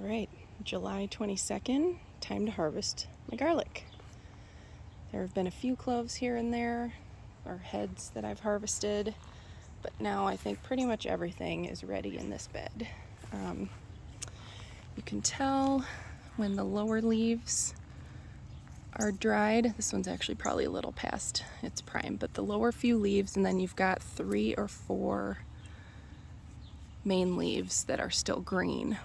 All right, July 22nd, time to harvest my garlic. There have been a few cloves here and there, or heads that I've harvested, but now I think pretty much everything is ready in this bed. You can tell when the lower leaves are dried. This one's actually probably a little past its prime, but the lower few leaves, and then you've got 3 or 4 main leaves that are still green.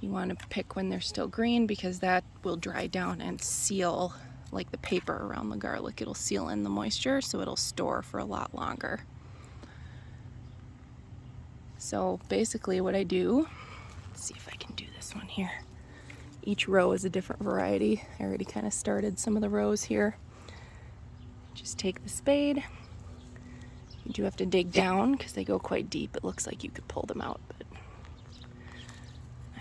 You want to pick when they're still green because that will dry down and seal, like the paper around the garlic. It'll seal in the moisture, so it'll store for a lot longer. So basically what I do, let's see if I can do this one here. Each row is a different variety. I already kind of started some of the rows here. Just take the spade. You do have to dig down because they go quite deep. It looks like you could pull them out, but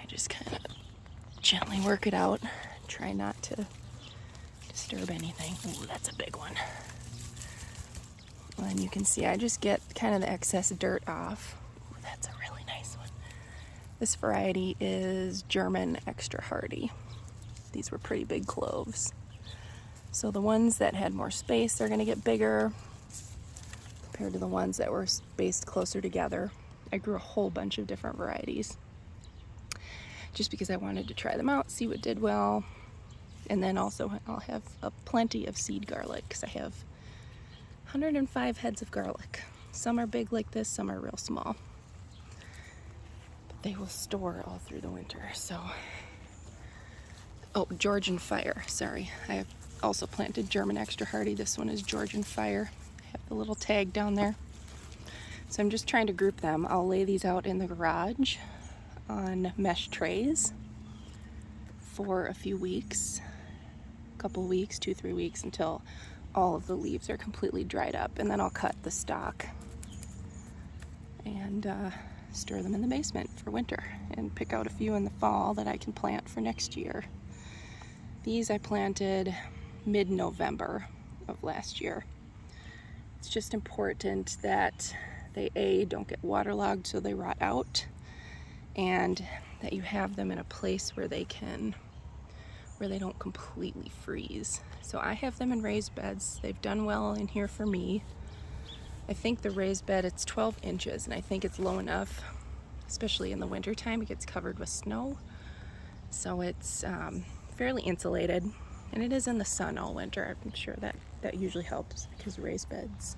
I just kind of gently work it out. Try not to disturb anything. Ooh, that's a big one. And you can see I just get kind of the excess dirt off. Ooh, that's a really nice one. This variety is German extra hardy. These were pretty big cloves. So the ones that had more space are going to get bigger compared to the ones that were spaced closer together. I grew a whole bunch of different varieties just because I wanted to try them out, see what did well. And then also I'll have plenty of seed garlic because I have 105 heads of garlic. Some are big like this, some are real small. But they will store all through the winter, so. Oh, Georgian fire, sorry. I have also planted German extra hardy. This one is Georgian fire. I have the little tag down there. So I'm just trying to group them. I'll lay these out in the garage on mesh trays for a few weeks, a couple weeks, 2-3 weeks, until all of the leaves are completely dried up, and then I'll cut the stalk and store them in the basement for winter and pick out a few in the fall that I can plant for next year. These I planted mid-November of last year. It's just important that they don't get waterlogged so they rot out, and that you have them in a place where they don't completely freeze. So I have them in raised beds. They've done well in here for me. I think the raised bed, it's 12 inches, and I think it's low enough, especially in the winter time. It gets covered with snow, so it's fairly insulated, and it is in the sun all winter. I'm sure that usually helps because raised beds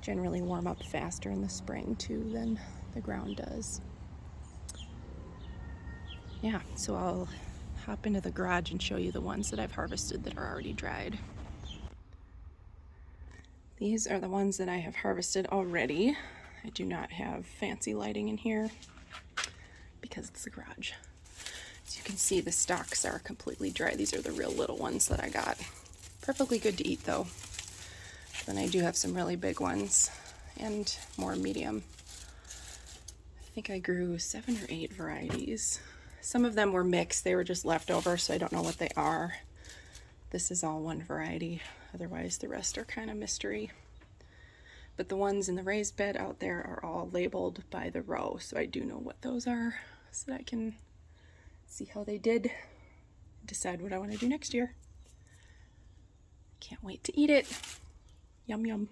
generally warm up faster in the spring too than the ground does. Yeah, so I'll hop into the garage and show you the ones that I've harvested that are already dried. These are the ones that I have harvested already. I do not have fancy lighting in here because it's the garage. As you can see, the stalks are completely dry. These are the real little ones that I got. Perfectly good to eat though. Then I do have some really big ones and more medium. I think I grew 7 or 8 varieties. Some of them were mixed. They were just leftover, so I don't know what they are. This is all one variety. Otherwise, the rest are kind of mystery. But the ones in the raised bed out there are all labeled by the row, so I do know what those are, so that I can see how they did, decide what I want to do next year. Can't wait to eat it. Yum, yum.